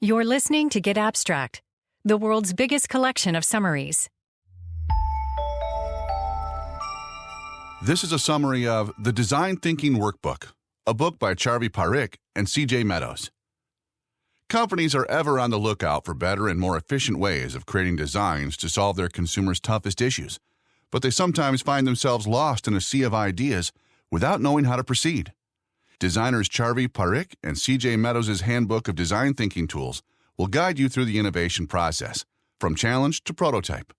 You're listening to Get Abstract, the world's biggest collection of summaries. This is a summary of the Design Thinking Workbook, a book by Charvi Parikh and C.J. Meadows. Companies are ever on the lookout for better and more efficient ways of creating designs to solve their consumers' toughest issues, but they sometimes find themselves lost in a sea of ideas without knowing how to proceed. Designers Charvi Parikh and C.J. Meadows' Handbook of Design Thinking Tools will guide you through the innovation process, from challenge to prototype.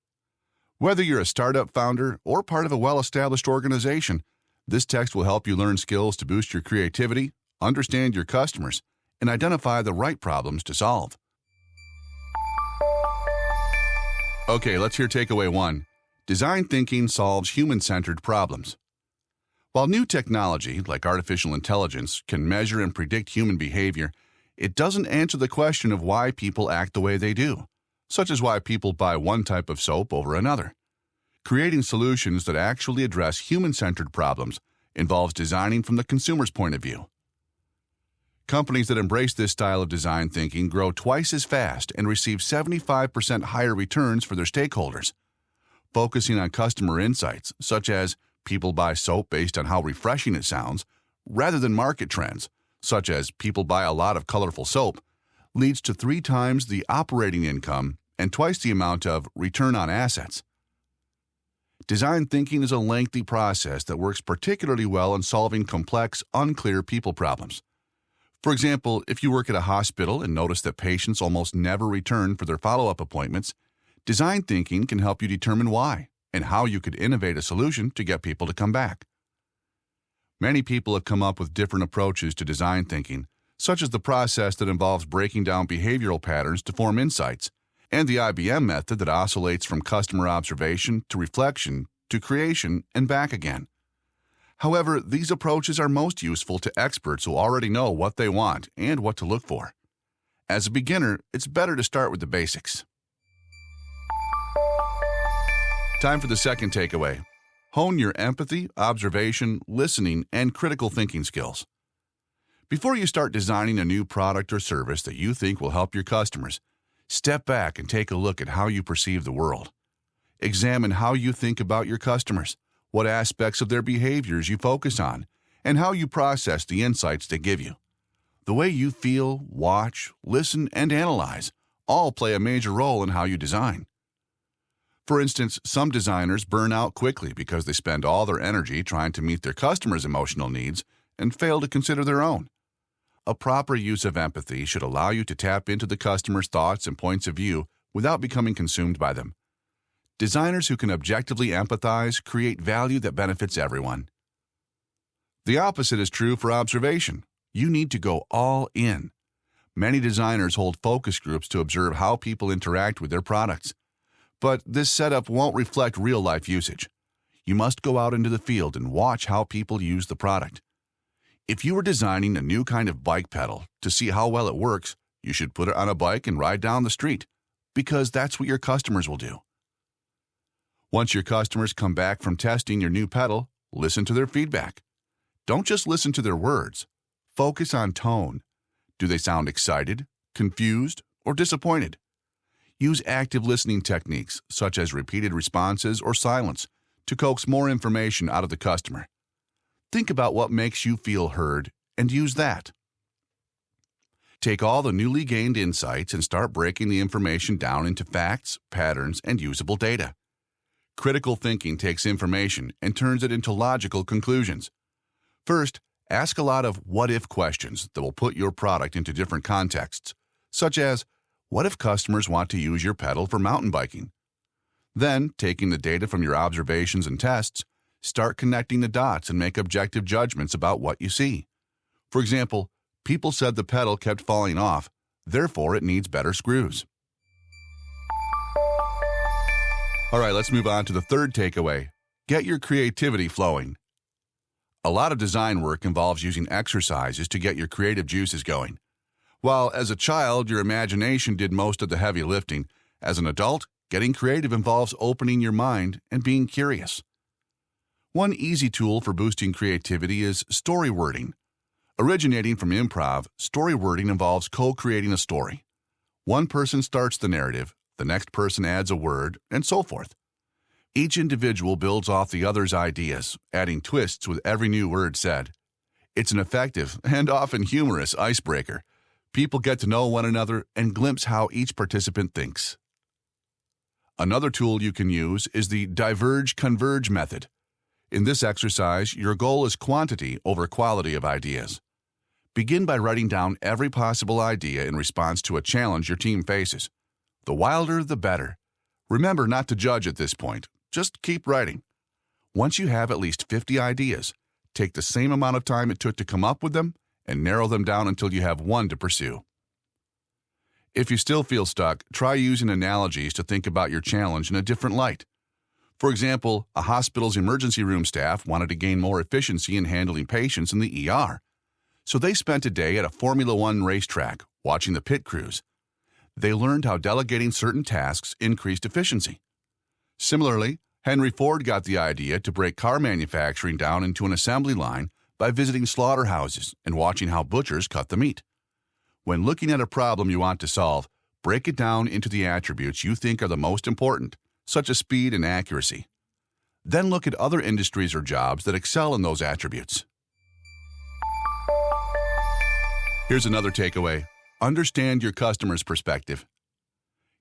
Whether you're a startup founder or part of a well-established organization, this text will help you learn skills to boost your creativity, understand your customers, and identify the right problems to solve. Okay, let's hear takeaway 1. Design thinking solves human-centered problems. While new technology, like artificial intelligence, can measure and predict human behavior, it doesn't answer the question of why people act the way they do, such as why people buy one type of soap over another. Creating solutions that actually address human-centered problems involves designing from the consumer's point of view. Companies that embrace this style of design thinking grow twice as fast and receive 75% higher returns for their stakeholders. Focusing on customer insights, such as people buy soap based on how refreshing it sounds, rather than market trends, such as people buy a lot of colorful soap, leads to 3 times the operating income and twice the amount of return on assets. Design thinking is a lengthy process that works particularly well in solving complex, unclear people problems. For example, if you work at a hospital and notice that patients almost never return for their follow-up appointments, design thinking can help you determine why and how you could innovate a solution to get people to come back. Many people have come up with different approaches to design thinking, such as the process that involves breaking down behavioral patterns to form insights, and the IBM method that oscillates from customer observation to reflection to creation and back again. However, these approaches are most useful to experts who already know what they want and what to look for. As a beginner, it's better to start with the basics. Time for the second takeaway. Hone your empathy, observation, listening, and critical thinking skills. Before you start designing a new product or service that you think will help your customers, step back and take a look at how you perceive the world. Examine how you think about your customers, what aspects of their behaviors you focus on, and how you process the insights they give you. The way you feel, watch, listen, and analyze all play a major role in how you design. For instance, some designers burn out quickly because they spend all their energy trying to meet their customers' emotional needs and fail to consider their own. A proper use of empathy should allow you to tap into the customer's thoughts and points of view without becoming consumed by them. Designers who can objectively empathize create value that benefits everyone. The opposite is true for observation. You need to go all in. Many designers hold focus groups to observe how people interact with their products. But this setup won't reflect real-life usage. You must go out into the field and watch how people use the product. If you were designing a new kind of bike pedal to see how well it works, you should put it on a bike and ride down the street, because that's what your customers will do. Once your customers come back from testing your new pedal, listen to their feedback. Don't just listen to their words. Focus on tone. Do they sound excited, confused, or disappointed? Use active listening techniques, such as repeated responses or silence, to coax more information out of the customer. Think about what makes you feel heard and use that. Take all the newly gained insights and start breaking the information down into facts, patterns, and usable data. Critical thinking takes information and turns it into logical conclusions. First, ask a lot of what-if questions that will put your product into different contexts, such as, what if customers want to use your pedal for mountain biking? Then, taking the data from your observations and tests, start connecting the dots and make objective judgments about what you see. For example, people said the pedal kept falling off, therefore it needs better screws. All right, let's move on to the third takeaway. Get your creativity flowing. A lot of design work involves using exercises to get your creative juices going. While as a child, your imagination did most of the heavy lifting, as an adult, getting creative involves opening your mind and being curious. One easy tool for boosting creativity is story wording. Originating from improv, story wording involves co-creating a story. One person starts the narrative, the next person adds a word, and so forth. Each individual builds off the other's ideas, adding twists with every new word said. It's an effective and often humorous icebreaker. People get to know one another and glimpse how each participant thinks. Another tool you can use is the diverge-converge method. In this exercise, your goal is quantity over quality of ideas. Begin by writing down every possible idea in response to a challenge your team faces. The wilder, the better. Remember not to judge at this point. Just keep writing. Once you have at least 50 ideas, take the same amount of time it took to come up with them and narrow them down until you have one to pursue. If you still feel stuck, try using analogies to think about your challenge in a different light. For example, a hospital's emergency room staff wanted to gain more efficiency in handling patients in the ER. So they spent a day at a Formula One racetrack watching the pit crews. They learned how delegating certain tasks increased efficiency. Similarly, Henry Ford got the idea to break car manufacturing down into an assembly line by visiting slaughterhouses and watching how butchers cut the meat. When looking at a problem you want to solve, break it down into the attributes you think are the most important, such as speed and accuracy. Then look at other industries or jobs that excel in those attributes. Here's another takeaway. Understand your customer's perspective.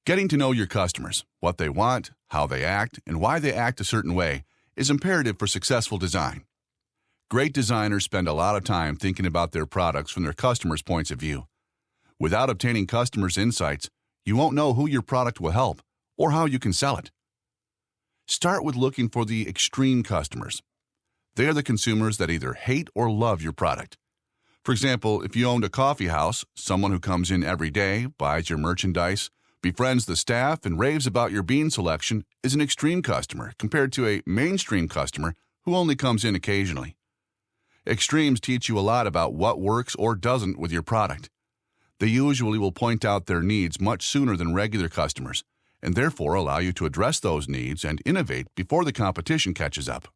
Getting to know your customers, what they want, how they act, and why they act a certain way is imperative for successful design. Great designers spend a lot of time thinking about their products from their customers' points of view. Without obtaining customers' insights, you won't know who your product will help or how you can sell it. Start with looking for the extreme customers. They are the consumers that either hate or love your product. For example, if you owned a coffee house, someone who comes in every day, buys your merchandise, befriends the staff, and raves about your bean selection is an extreme customer compared to a mainstream customer who only comes in occasionally. Extremes teach you a lot about what works or doesn't with your product. They usually will point out their needs much sooner than regular customers, and therefore allow you to address those needs and innovate before the competition catches up.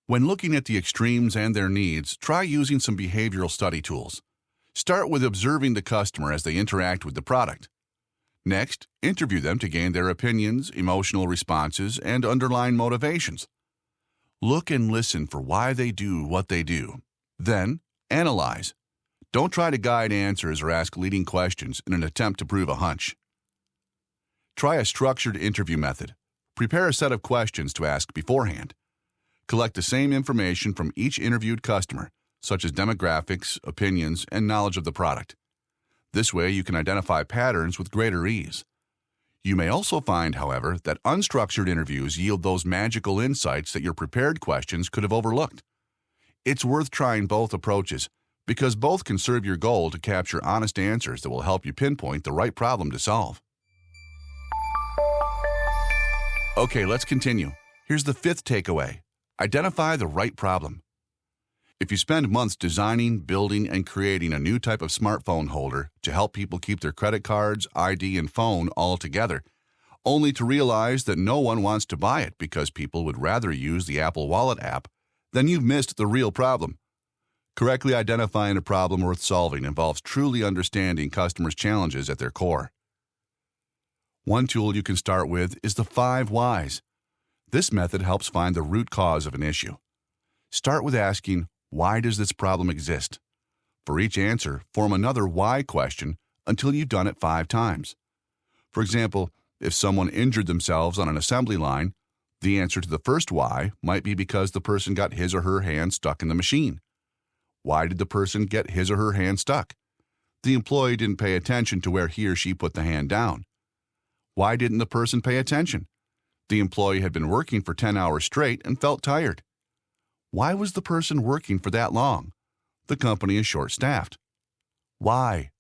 When looking at the extremes and their needs, try using some behavioral study tools. Start with observing the customer as they interact with the product. Next, interview them to gain their opinions, emotional responses, and underlying motivations. Look and listen for why they do what they do. Then, analyze. Don't try to guide answers or ask leading questions in an attempt to prove a hunch. Try a structured interview method. Prepare a set of questions to ask beforehand. Collect the same information from each interviewed customer, such as demographics, opinions, and knowledge of the product. This way, you can identify patterns with greater ease. You may also find, however, that unstructured interviews yield those magical insights that your prepared questions could have overlooked. It's worth trying both approaches because both can serve your goal to capture honest answers that will help you pinpoint the right problem to solve. Okay, let's continue. Here's the fifth takeaway. Identify the right problem. If you spend months designing, building, and creating a new type of smartphone holder to help people keep their credit cards, ID, and phone all together, only to realize that no one wants to buy it because people would rather use the Apple Wallet app, then you've missed the real problem. Correctly identifying a problem worth solving involves truly understanding customers' challenges at their core. One tool you can start with is the 5 whys. This method helps find the root cause of an issue. Start with asking, why does this problem exist? For each answer, form another why question until you've done it 5 times. For example, if someone injured themselves on an assembly line, the answer to the first why might be because the person got his or her hand stuck in the machine. Why did the person get his or her hand stuck? The employee didn't pay attention to where he or she put the hand down. Why didn't the person pay attention? The employee had been working for 10 hours straight and felt tired. Why was the person working for that long? The company is short-staffed. Why?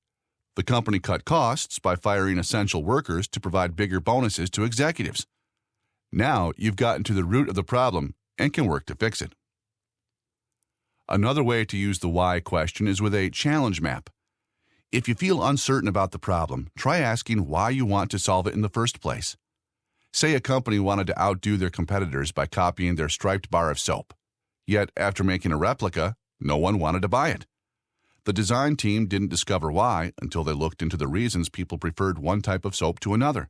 The company cut costs by firing essential workers to provide bigger bonuses to executives. Now you've gotten to the root of the problem and can work to fix it. Another way to use the why question is with a challenge map. If you feel uncertain about the problem, try asking why you want to solve it in the first place. Say a company wanted to outdo their competitors by copying their striped bar of soap. Yet, after making a replica, no one wanted to buy it. The design team didn't discover why until they looked into the reasons people preferred one type of soap to another.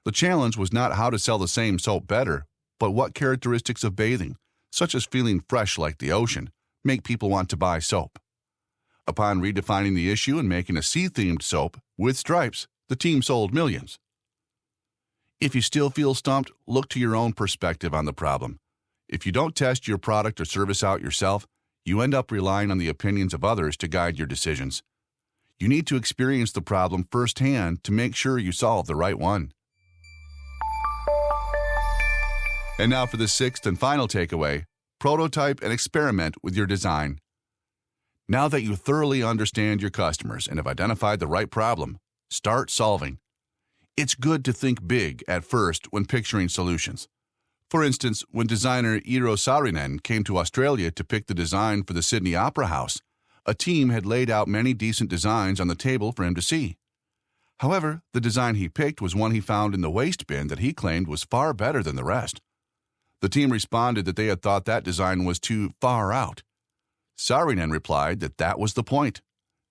The challenge was not how to sell the same soap better, but what characteristics of bathing, such as feeling fresh like the ocean, make people want to buy soap. Upon redefining the issue and making a sea-themed soap with stripes, the team sold millions. If you still feel stumped, look to your own perspective on the problem. If you don't test your product or service out yourself, you end up relying on the opinions of others to guide your decisions. You need to experience the problem firsthand to make sure you solve the right one. And now for the sixth and final takeaway, prototype and experiment with your design. Now that you thoroughly understand your customers and have identified the right problem, start solving. It's good to think big at first when picturing solutions. For instance, when designer Eero Saarinen came to Australia to pick the design for the Sydney Opera House, a team had laid out many decent designs on the table for him to see. However, the design he picked was one he found in the waste bin that he claimed was far better than the rest. The team responded that they had thought that design was too far out. Saarinen replied that that was the point.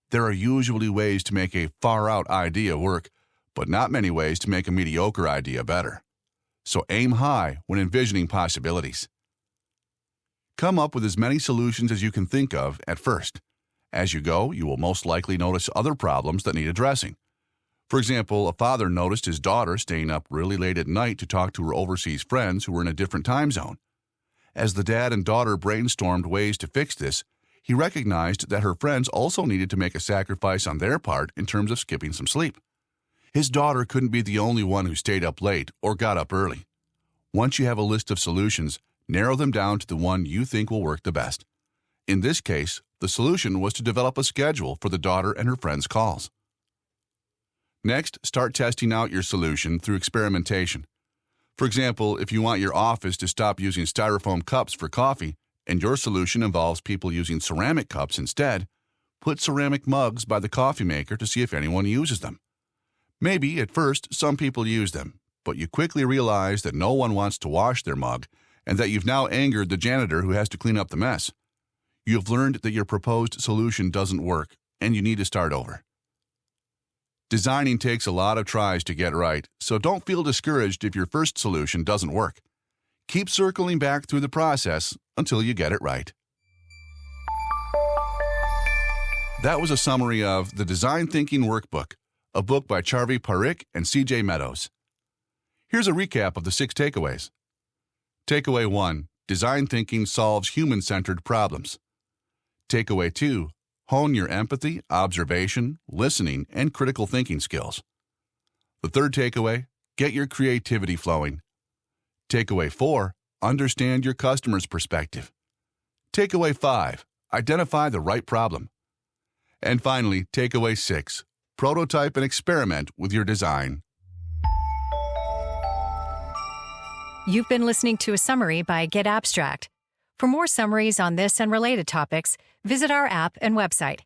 There are usually ways to make a far-out idea work, but not many ways to make a mediocre idea better. So aim high when envisioning possibilities. Come up with as many solutions as you can think of at first. As you go, you will most likely notice other problems that need addressing. For example, a father noticed his daughter staying up really late at night to talk to her overseas friends who were in a different time zone. As the dad and daughter brainstormed ways to fix this, he recognized that her friends also needed to make a sacrifice on their part in terms of skipping some sleep. His daughter couldn't be the only one who stayed up late or got up early. Once you have a list of solutions, narrow them down to the one you think will work the best. In this case, the solution was to develop a schedule for the daughter and her friends' calls. Next, start testing out your solution through experimentation. For example, if you want your office to stop using styrofoam cups for coffee and your solution involves people using ceramic cups instead, put ceramic mugs by the coffee maker to see if anyone uses them. Maybe, at first, some people use them, but you quickly realize that no one wants to wash their mug and that you've now angered the janitor who has to clean up the mess. You have learned that your proposed solution doesn't work, and you need to start over. Designing takes a lot of tries to get right, so don't feel discouraged if your first solution doesn't work. Keep circling back through the process until you get it right. That was a summary of the Design Thinking Workbook, a book by Charvi Parikh and C.J. Meadows. Here's a recap of the 6 takeaways. Takeaway 1. Design thinking solves human-centered problems. Takeaway 2. Hone your empathy, observation, listening, and critical thinking skills. The third takeaway. Get your creativity flowing. Takeaway 4. Understand your customer's perspective. Takeaway 5. Identify the right problem. And finally, takeaway 6. Prototype and experiment with your design. You've been listening to a summary by Get Abstract. For more summaries on this and related topics, visit our app and website,